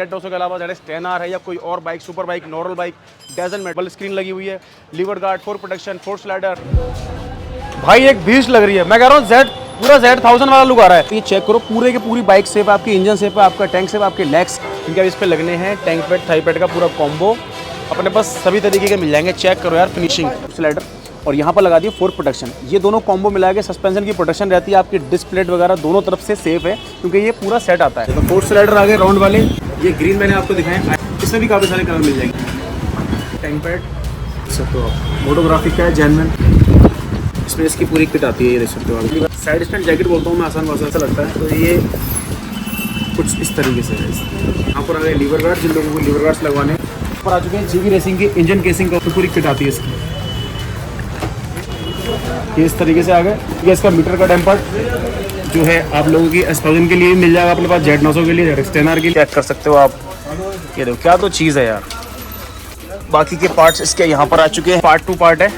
Z200 के अलावा ZS10R है या कोई और bike, super bike, normal bike, डजन में डबल स्क्रीन लगी हुई है, lever guard, four protection, four slider. भाई एक बीस्ट लग रही है, मैं कह रहा हूँ पूरा Z1000 वाला लुक आ रहा है। ये चेक करो, पूरे के पूरी बाइक सेप, आपकी इंजन सेप है, आपका टैंक सेप, आपके लेग्स इनके इस पे लगने हैं, टैंक पैड, थाई पैड का पूरा कॉम्बो अपने पास सभी तरीके के मिल जाएंगे। चेक करो यार फिनिशिंग, स्लाइडर और यहाँ पर लगा दिए फोर प्रोटेक्शन। ये दोनों कॉम्बो मिला के सस्पेंशन की प्रोटेक्शन रहती है, आपकी डिस्क प्लेट वगैरह दोनों तरफ से सेफ है क्योंकि ये पूरा सेट आता है। तो फोर स्लाइडर आ गए राउंड वाले, ये ग्रीन मैंने आपको दिखाए, इसमें भी काफ़ी सारे कलर मिल जाएंगे। टैंक पैड सब तो फोटोग्राफिक का है, जेन्युइन, इसमें इसकी पूरी किट आती है, ये देख सकते हो। साइड स्टैंड जैकेट बोलता हूँ मैं, आसान भाषा से लगता है, तो ये कुछ इस तरीके से है। यहाँ पर आ गए लीवर गार्ड, जिन लोगों को लीवर गार्ड्स लगवाने पर आ चुके हैं। जीवी रेसिंग की इंजन केसिंग का पूरी किट आती है इसकी, ये इस तरीके से आ गए। ये इसका मीटर का डैम्पर जो है आप लोगों की S1000 के लिए मिल जाएगा अपने पास, Z900 के लिए, ZS10R के लिए चेक कर सकते हो आप। ये देखो क्या तो चीज़ है यार। बाकी के पार्ट्स इसके यहाँ पर आ चुके हैं, पार्ट 2 पार्ट है।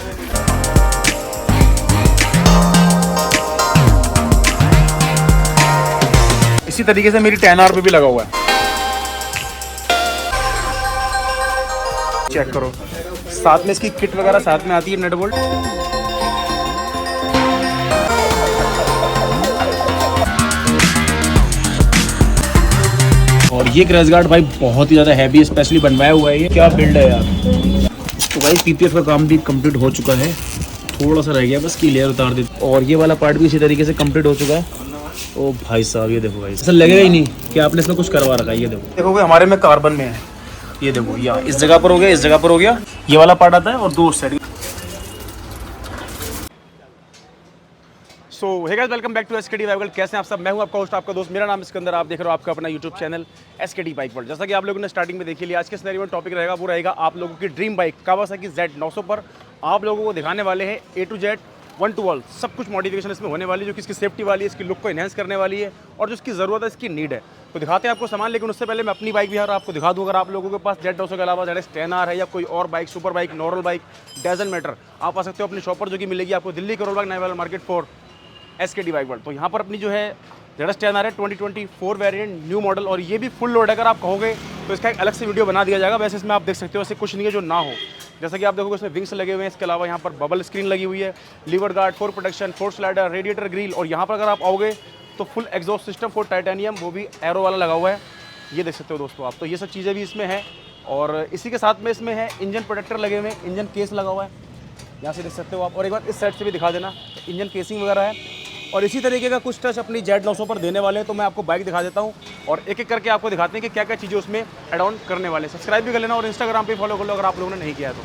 इसी तरीके से मेरी 10R पे भी लगा हुआ है, चेक करो। साथ में इसकी किट वगैरह साथ में आती है, नट बोल्ट। और ये क्रैश गार्ड भाई बहुत ही ज़्यादा हैवी, स्पेशली बनवाया हुआ है। ये क्या बिल्ड है यार। तो भाई PPF का काम भी कंप्लीट हो चुका है, थोड़ा सा रह गया बस की लेयर उतार दी। और ये वाला पार्ट भी इसी तरीके से कंप्लीट हो चुका है। ओ भाई साहब ये देखो भाई, ऐसा लगेगा ही नहीं कि आपने इसमें कुछ करवा रखा है। ये देखो हमारे में कार्बन में है, ये देखो यहाँ इस जगह पर हो गया, इस जगह पर हो गया, ये वाला पार्ट आता है और दो side. So hey guys, welcome back to SKD bike world. कैसे हैं आप सब? मैं हूं आपका होस्ट, आपका दोस्त, मेरा नाम सिकंदर। आप देख रहे हो आपका अपना YouTube channel SKD bike world. जैसा कि आप लोगों ने स्टार्टिंग में देख लिया, आज के सिनेरियो में टॉपिक रहेगा, वो रहेगा आप लोगों की ड्रीम बाइक कावासाकी Z900 पर। आप लोगों को दिखाने वाले हैं A to Z, one two all, सब कुछ मॉडिफिकेशन इसमें होने वाली है, जो कि इसकी सेफ्टी वाली है, इसकी लुक को इन्हेंस करने वाली है और जो इसकी ज़रूरत है, इसकी नीड है। तो दिखाते हैं आपको सामान, लेकिन उससे पहले मैं अपनी बाइक भी आपको दिखा दूँ। अगर आप लोगों के पास Z900 के अलावा ZS10R है या कोई और bike, super bike, normal bike, doesn't matter, आप आ सकते हो अपनी शॉप पर, जो कि मिलेगी आपको दिल्ली करोल बाग नया market for SKD bike world. तो यहाँ पर अपनी जो है ZS10R है 2024 वेरिएंट, न्यू मॉडल, और ये भी फुल लोड। अगर आप कहोगे तो इसका एक अलग से वीडियो बना दिया जाएगा। वैसे इसमें आप देख सकते हो ऐसे कुछ नहीं है जो ना हो। जैसा कि आप देखोगे इसमें विंग्स लगे हुए हैं, इसके अलावा यहाँ पर बबल स्क्रीन लगी हुई है, lever guard, four protection, four slider, radiator grille, और यहाँ पर अगर आप आओगे तो full exhaust system for titanium, वो भी एरो वाला लगा हुआ है, ये देख सकते हो दोस्तों आप। तो ये सब चीज़ें भी इसमें है, और इसी के साथ में इसमें है इंजन प्रोटेक्टर लगे हुए हैं, इंजन केस लगा हुआ है, यहाँ से देख सकते हो आप। और एक बार इस साइड से भी दिखा देना, इंजन केसिंग वगैरह है। और इसी तरीके का कुछ टच अपनी Z900 पर देने वाले हैं, तो मैं आपको बाइक दिखा देता हूँ और एक एक करके आपको दिखाते हैं कि क्या क्या चीज़ें उसमें एड ऑन करने वाले हैं। सब्सक्राइब भी कर लेना और इंस्टाग्राम पे फॉलो कर लो अगर आप लोगों ने नहीं किया है तो।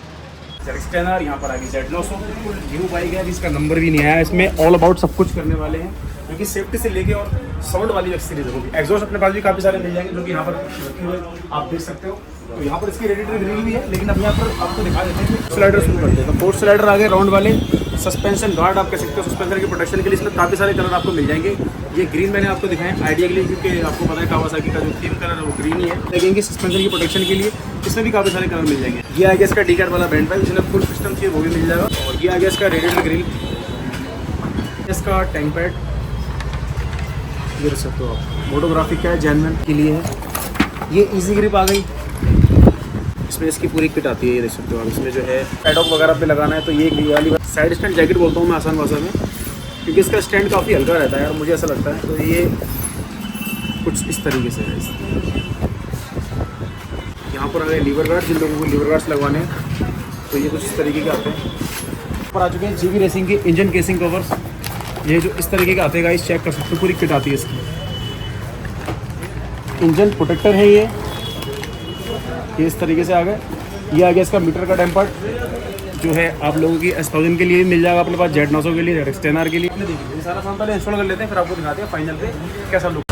ZS10R यहाँ पर आ गई, Z900 बिल्कुल न्यू बाइक है, अभी इसका नंबर भी नहीं आया। इसमें ऑल अबाउट सब कुछ करने वाले हैं, क्योंकि सेफ्टी से लेके और साउंड वाली एक्सपीरियंस होगी। एग्जॉस्ट अपने पास भी काफ़ी सारे मिल जाएंगे, जो कि यहाँ पर रखे हुए आप देख सकते हो। तो यहाँ पर इसकी रेडिएटर ग्रिल भी है, लेकिन अब यहाँ पर आपको दिखा देते हैं कि स्लाइडर शुरू करते हैं। तो फोर स्लाइडर आ गए राउंड वाले, सस्पेंशन गार्ड आप कह सकते हो, सस्पेंशन की प्रोटेक्शन के लिए इसमें काफ़ी सारे कलर आपको मिल जाएंगे। ये ग्रीन मैंने आपको दिखाए आइडिया के लिए, क्योंकि आपको पता है कावासाकी का जो थीम कलर है वो ग्रीन ही है, लेकिन सस्पेंशन की प्रोटेक्शन के लिए इसमें भी काफ़ी सारे कलर मिल जाएंगे। ये आ गया इसका डीकैट वाला बैंड पाइप, जिसमें फुल सिस्टम चाहिए वो भी मिल जाएगा। और ये आ गया इसका रेडिएटर ग्रिल, इसका टैंक पैड, ये रख सकते हो आप, फोटोग्राफिक का है, जेन्युइन के लिए है। ये इजी ग्रिप आ गई, इसमें इसकी पूरी किट आती है, ये देख सकते हो आप। इसमें जो है पैडॉक वगैरह पे लगाना है, तो ये वाली साइड स्टैंड जैकेट बोलता हूँ मैं आसान भाषा में, क्योंकि इसका स्टैंड काफ़ी हल्का रहता है यार, मुझे ऐसा लगता है। तो ये कुछ इस तरीके से है। यहाँ पर आ गए लीवर गार्ड, जिन लोगों को लीवर गार्ड्स लगवाने हैं, तो ये कुछ इस तरीके के आते हैं। पर आ चुके हैं जीवी रेसिंग की इंजन केसिंग कवर्स, ये जो इस तरीके के आते हैं गाइस, चेक कर सकते हो, पूरी किट आती है इसकी। इंजन प्रोटेक्टर है ये इस तरीके से आ गए। ये आ गया इसका मीटर का डैम्पर, जो है आप लोगों की S1000 के लिए भी मिल जाएगा अपने पास, Z900 के लिए, ZS10R के लिए। देखिए ये सारा सामान पहले इंस्टॉल कर लेते हैं, फिर आपको दिखाते हैं फाइनल पे कैसा लुक।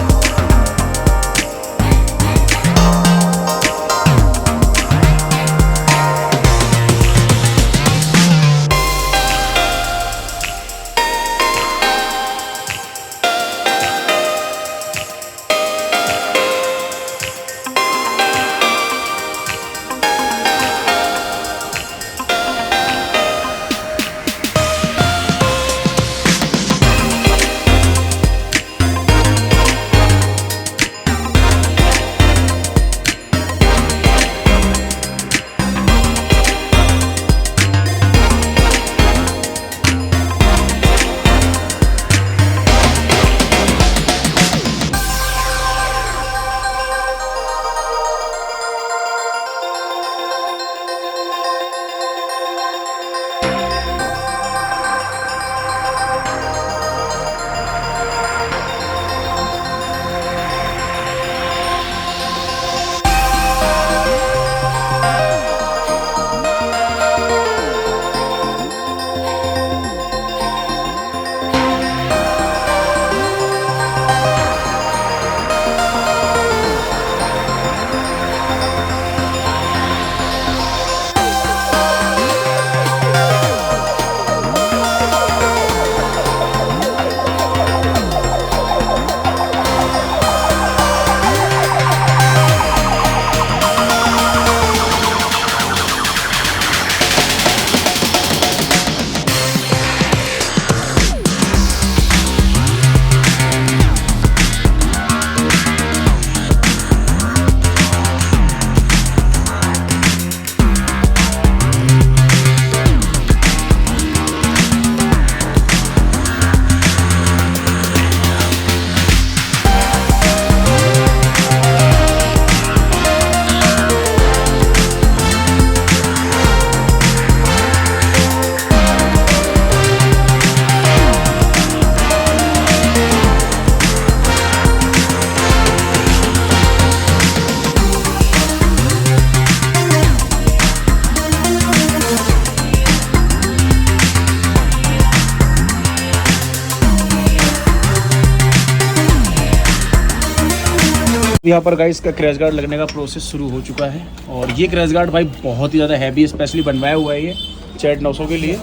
यहाँ पर गाइस का क्रैश गार्ड लगने का प्रोसेस शुरू हो चुका है और ये क्रैश गार्ड भाई बहुत ही ज़्यादा हैवी स्पेशली बनवाया हुआ है ये Z 900 के लिए।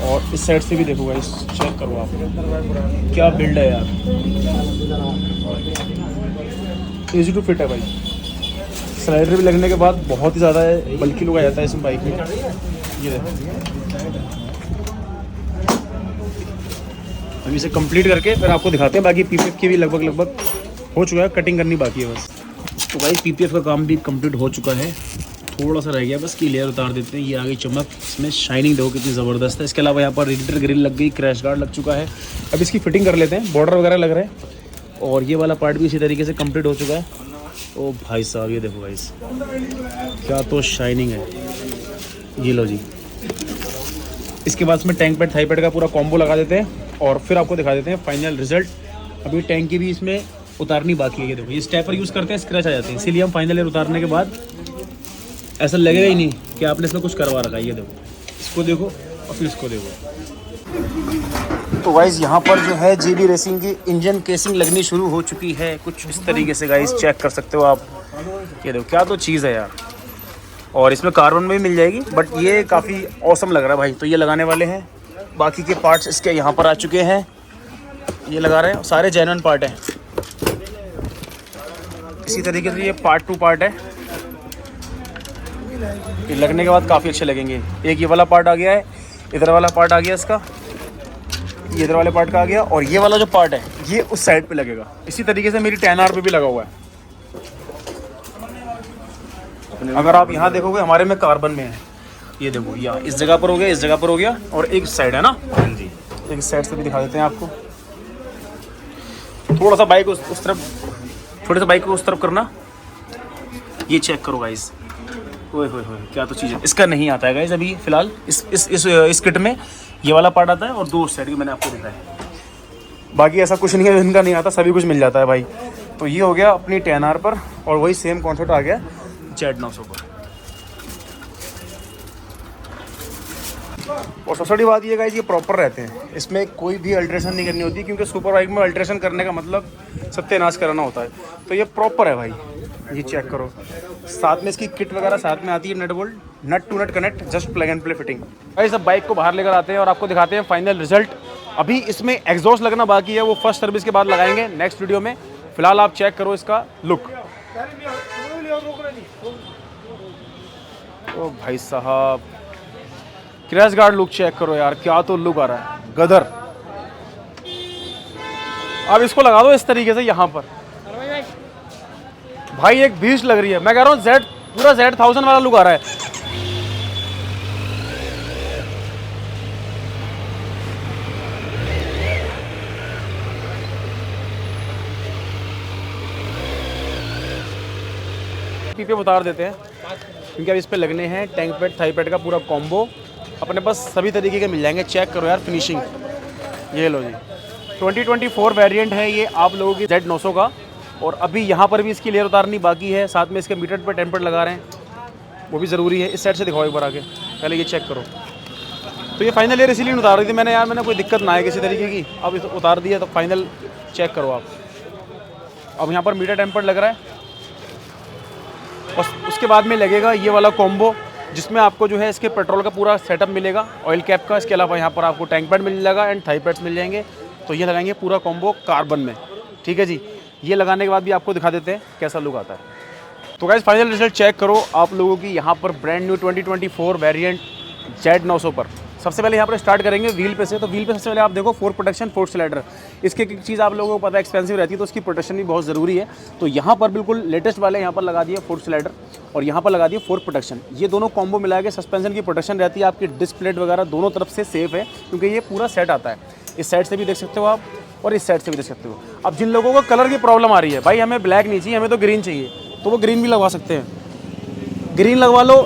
और इस साइड से भी देखो गाइस, चेक करो आप, क्या बिल्ड है यार, इजी टू फिट है भाई। स्लाइडर भी लगने के बाद बहुत ही ज़्यादा बल्कि लुक आ जाता है इस बाइक में। ये देखो, अभी इसे कंप्लीट करके फिर आपको दिखाते हैं। बाकी पीपीएफ की भी लगभग हो चुका है, कटिंग करनी बाकी है बस। तो भाई पीपीएफ का काम भी कंप्लीट हो चुका है, थोड़ा सा रह गया बस कि लेयर उतार देते हैं। ये आगे चमक, इसमें शाइनिंग देखो कितनी ज़बरदस्त है। इसके अलावा यहाँ पर रेडिएटर ग्रिल लग गई, क्रैश गार्ड लग चुका है। अब इसकी फिटिंग कर लेते हैं, बॉर्डर वगैरह लग रहे हैं और ये वाला पार्ट भी इसी तरीके से कंप्लीट हो चुका है। ओ भाई साहब ये देखो भाई, क्या तो शाइनिंग है। ये लो जी, इसके बाद इसमें टैंक पैड थाई पैड का पूरा कॉम्बो लगा देते हैं और फिर आपको दिखा देते हैं फाइनल रिजल्ट। अभी टैंक की भी इसमें उतारनी बाकी है। ये देखो, ये स्टेपर यूज़ करते हैं, स्क्रैच आ जाते हैं, इसीलिए हम फाइनल ईयर उतारने के बाद ऐसा लगेगा ही नहीं कि आपने इसमें कुछ करवा रखा है। ये देखो, इसको देखो और फिर इसको देखो। तो गाइस यहाँ पर जो है जीबी रेसिंग की इंजन केसिंग लगनी शुरू हो चुकी है कुछ इस तरीके से गाइस, चेक कर सकते हो आप। ये देखो क्या तो चीज़ है यार, और इसमें कार्बन में भी मिल जाएगी, बट ये काफ़ी औसम लग रहा है भाई। तो ये लगाने वाले हैं, बाकी के पार्ट्स इसके यहाँ पर आ चुके हैं, ये लगा रहे हैं, सारे जेन्युइन पार्ट हैं। इसी तरीके से ये पार्ट टू पार्ट है, ये लगने के बाद काफ़ी अच्छे लगेंगे। एक ये वाला पार्ट आ गया है, इधर वाला पार्ट आ गया इसका, ये इधर वाले पार्ट का आ गया, और ये वाला जो पार्ट है ये उस साइड पे लगेगा। इसी तरीके से मेरी 10R पे भी लगा हुआ है। अगर आप यहाँ देखोगे हमारे में कार्बन में है, ये देखो, या इस जगह पर हो गया, इस जगह पर हो गया, और एक साइड है ना जी, एक साइड से भी दिखा देते हैं आपको। थोड़ा सा बाइक उस तरफ, थोड़ा सा बाइक को उस तरफ करना, ये चेक करो गाइस। ओए होए होए, क्या तो चीज़ है। इसका नहीं आता है गाइस अभी फ़िलहाल इस किट में ये वाला पार्ट आता है और दो साइड की मैंने आपको दिखाया। बाकी ऐसा कुछ नहीं है इनका नहीं आता, सभी कुछ मिल जाता है भाई। तो ये हो गया अपनी 10R पर, और वही सेम कॉन्सेप्ट आ गया Z 900 पर। और सबसे बड़ी बात ये गाइस, ये प्रॉपर रहते हैं, इसमें कोई भी अल्ट्रेशन नहीं करनी होती, क्योंकि सुपर बाइक में अल्ट्रेशन करने का मतलब सत्यानाश कराना होता है। तो ये प्रॉपर है भाई, ये चेक करो। साथ में इसकी किट वगैरह साथ में आती है, nut bolt, nut to nut connect, just plug and play fitting. भाई सब बाइक को बाहर लेकर आते हैं और आपको दिखाते हैं फाइनल रिजल्ट। अभी इसमें एग्जॉस्ट लगना बाकी है, वो फर्स्ट सर्विस के बाद लगाएंगे नेक्स्ट वीडियो में। फिलहाल आप चेक करो इसका लुक। ओ भाई साहब, क्रैश गार्ड लुक चेक करो यार, क्या तो लुक आ रहा है, गदर। अब इसको लगा दो इस तरीके से यहाँ पर, भाई एक बीच लग रही है। मैं कह रहा हूँ Z, पूरा Z 1000 वाला लुक आ रहा है। पीपे उतार देते हैं, क्योंकि अब इस पे लगने हैं टैंक पैड थाई पैड का पूरा कॉम्बो। अपने पास सभी तरीके के मिल जाएंगे। चेक करो यार फिनिशिंग, ये लो जी। 2024 वेरिएंट है ये आप लोगों की Z 900 का, और अभी यहाँ पर भी इसकी लेयर उतारनी बाकी है। साथ में इसके मीटर पे टेम्पर लगा रहे हैं, वो भी ज़रूरी है। इस साइड से दिखाओ एक बार आके, पहले ये चेक करो। तो ये फाइनल लेयर इसीलिए उतार रही थी मैंने यार, मैंने कोई दिक्कत ना आए किसी तरीके की। अब इस उतार दिया तो फाइनल चेक करो आप। अब यहाँ पर मीटर टेम्पर लग रहा है, और उसके बाद में लगेगा ये वाला कॉम्बो, जिसमें आपको जो है इसके पेट्रोल का पूरा सेटअप मिलेगा, ऑयल कैप का। इसके अलावा यहाँ पर आपको टैंक पैड मिल जाएगा एंड थाई पैड्स मिल जाएंगे। तो ये लगाएंगे पूरा कॉम्बो कार्बन में, ठीक है जी। ये लगाने के बाद भी आपको दिखा देते हैं कैसा लुक आता है। तो गाइस फाइनल रिजल्ट चेक करो आप लोगों की यहाँ पर ब्रांड न्यू 2024 वेरिएंट Z 900 पर। सबसे पहले यहाँ पर स्टार्ट करेंगे व्हील पे से। तो व्हील पे सबसे पहले आप देखो फोर्क प्रोटेक्शन, फोर्क स्लाइडर। इसकी एक चीज़ आप लोगों को पता है एक्सपेंसिव रहती है, तो उसकी प्रोटेक्शन भी बहुत ज़रूरी है। तो यहाँ पर बिल्कुल लेटेस्ट वाले यहाँ पर लगा दिए फोर्क स्लाइडर, और यहाँ पर लगा दिए फोर्क प्रोटेक्शन। ये दोनों कॉम्बो मिला के सस्पेंशन की प्रोटेक्शन रहती है, आपकी डिस्क प्लेट वगैरह दोनों तरफ से सेफ है, क्योंकि ये पूरा सेट आता है। इस साइड से भी देख सकते हो आप, और इस साइड से भी देख सकते हो। अब जिन लोगों को कलर की प्रॉब्लम आ रही है, भाई हमें ब्लैक नहीं चाहिए, हमें तो ग्रीन चाहिए, तो वो ग्रीन भी लगवा सकते हैं। ग्रीन लगवा लो,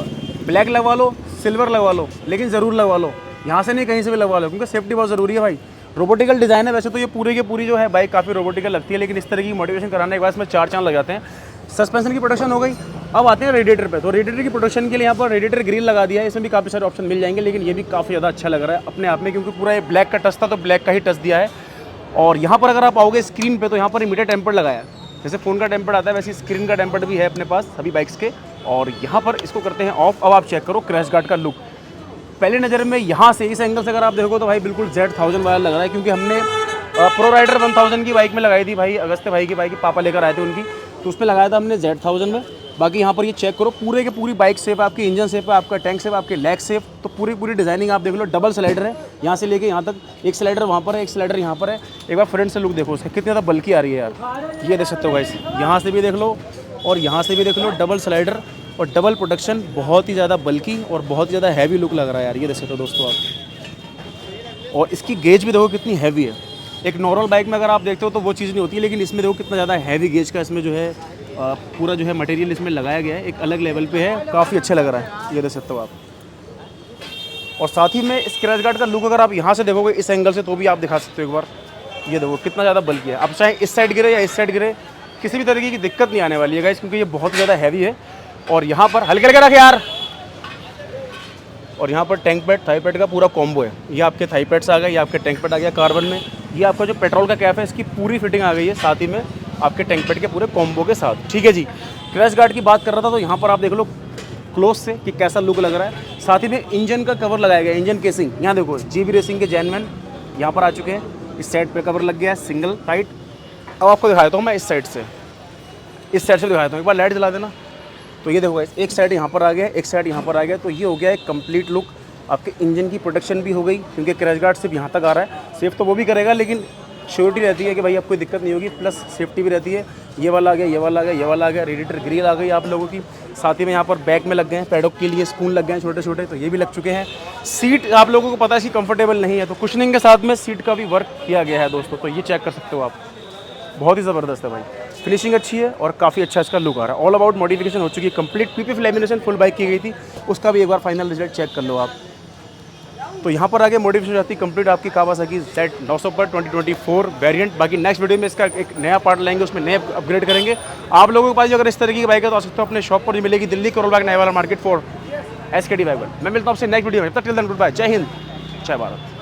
ब्लैक लगवा लो, सिल्वर लगवा लो, लेकिन ज़रूर लगवा लो, यहाँ से नहीं कहीं से भी लगवा लो, क्योंकि सेफ्टी बहुत ज़रूरी है भाई। रोबोटिकल डिज़ाइन है वैसे तो ये पूरी की पूरी जो है बाइक काफ़ी रोबोटिकल लगती है, लेकिन इस तरह की मोटिवेशन कराने के बाद इसमें 4 चांद लग जाते हैं। सस्पेंशन की प्रोटेक्शन हो गई। अब आते हैं रेडिएटर पे। तो रेडिएटर की प्रोटेक्शन के लिए यहाँ पर रेडिएटर ग्रिल लगा दिया है, इसमें भी काफ़ी सारे ऑप्शन मिल जाएंगे, लेकिन ये भी काफ़ी ज़्यादा अच्छा लग रहा है अपने आप में, क्योंकि पूरा ये ब्लैक का टच था तो ब्लैक का ही टच दिया है। और यहाँ पर अगर आप आओगे स्क्रीन पे, तो यहाँ पर मीटर टेम्पर लगाया है, जैसे फ़ोन का टेम्पर्ड आता है वैसे स्क्रीन का टेम्पर्ड भी है अपने पास सभी बाइक्स के। और यहाँ पर इसको करते हैं ऑफ। अब आप चेक करो क्रैश गार्ड का लुक। पहली नज़र में यहाँ से इस एंगल से अगर आप देखो तो भाई बिल्कुल Z1000 वाला लग रहा है, क्योंकि हमने प्रो राइडर 1000 की बाइक में लगाई थी भाई, अगस्त्य भाई की बाइक पापा लेकर आए थे उनकी, तो उसमें लगाया था हमने Z1000 में। बाकी यहाँ पर ये चेक करो पूरे के पूरी बाइक सेफ है, आपकी इंजन सेफ है, आपका टैंक सेफ, आपके लेग सेफ, तो पूरी डिजाइनिंग आप देख लो। डबल स्लाइडर है यहाँ से लेके यहाँ तक, एक स्लाइडर वहाँ पर है, एक स्लाइडर यहाँ पर है। एक बार फ्रंट से लुक देखो उसका, कितनी ज़्यादा बल्कि आ रही है यार, ये देख सकते हो गाइस। यहाँ से भी देख लो और यहाँ से भी देख लो, डबल स्लाइडर और डबल प्रोटेक्शन, बहुत ही ज़्यादा बल्कि और बहुत ही ज़्यादा हैवी लुक लग रहा है यार, ये देख सकते हो दोस्तों आप। और इसकी गेज भी देखो कितनी हैवी है। एक नॉर्मल बाइक में अगर आप देखते हो तो वो चीज़ नहीं होती है, लेकिन इसमें देखो कितना ज़्यादा हैवी गेज का इसमें जो है पूरा जो है मटेरियल इसमें लगाया गया है, एक अलग लेवल पे है, काफ़ी अच्छा लग रहा है, ये देख सकते हो आप। और साथ ही में स्क्रैच गार्ड का लुक अगर आप यहाँ से देखोगे इस एंगल से तो भी आप दिखा सकते हो एक बार, ये देखो कितना ज़्यादा बल्कि है। अब चाहे इस साइड गिरे या इस साइड गिरे, किसी भी तरीके की दिक्कत नहीं आने वाली है गाइस, क्योंकि ये बहुत ज़्यादा हैवी है। और यहाँ पर हल्के करके रख यार। और यहाँ पर टैंक पैड थाई पैड का पूरा कॉम्बो है, ये आपके थाई पैड्स आ गए, ये आपके टैंक पैड आ गया कार्बन में, ये आपका जो पेट्रोल का कैप है इसकी पूरी फिटिंग आ गई है, साथ ही में आपके टैंक पैड के पूरे कॉम्बो के साथ। ठीक है जी। क्रैश गार्ड की बात कर रहा था तो यहाँ पर आप देख लो क्लोज से कि कैसा लुक लग रहा है। साथ ही में इंजन का कवर लगाया गया, इंजन केसिंग यहाँ देखो, GB रेसिंग के जेनमैन यहाँ पर आ चुके हैं। इस साइड पे कवर लग गया है सिंगल साइड। अब आपको दिखाता हूँ मैं इस साइड से दिखाता हूँ, एक बार लाइट जला देना। तो ये देखो एक साइड यहाँ पर आ गया, एक साइड यहाँ पर आ गया, तो ये हो गया एक कंप्लीट लुक। आपके इंजन की प्रोटेक्शन भी हो गई, क्योंकि क्रैश गार्ड सिर्फ यहाँ तक आ रहा है, सेफ तो वो भी करेगा लेकिन श्योरिटी रहती है कि भाई आपको कोई दिक्कत नहीं होगी, प्लस सेफ्टी भी रहती है। ये वाला आ गया, ये वाला आ गया, ये वाला आ गया, रेडिएटर ग्रिल आ गई आप लोगों की। साथ ही में यहाँ पर बैक में लग गए हैं पैडॉक के लिए स्पून लग गए हैं छोटे छोटे, तो ये भी लग चुके हैं। सीट आप लोगों को पता है कि कंफर्टेबल नहीं है, तो कुशनिंग के साथ में सीट का भी वर्क किया गया है दोस्तों, तो ये चेक कर सकते हो आप, बहुत ही ज़बरदस्त है भाई। फिनिशिंग अच्छी है और काफ़ी अच्छा इसका लुक आ रहा है। ऑल अबाउट मॉडिफिकेशन हो चुकी है complete, PPF lamination full bike की गई थी, उसका भी एक बार फाइनल रिजल्ट चेक कर लो आप। तो यहाँ पर आगे मॉडिफिकेशन आती है कंप्लीट आपकी कावासाकी Z900 पर 2024 वेरिएंट। बाकी नेक्स्ट वीडियो में इसका एक नया पार्ट लाएंगे, उसमें नए अपग्रेड करेंगे। आप लोगों के पास अगर इस तरीके की बाइक है तो आ सकते हो अपने शॉप पर, भी मिलेगी दिल्ली करोल बाग नया वाला मार्केट फॉर SKD बाइक। मैं मिलता हूँ आपसे नेक्स्ट वीडियो में, तब तक टिल देन गुड बाय, जय हिंद जय भारत।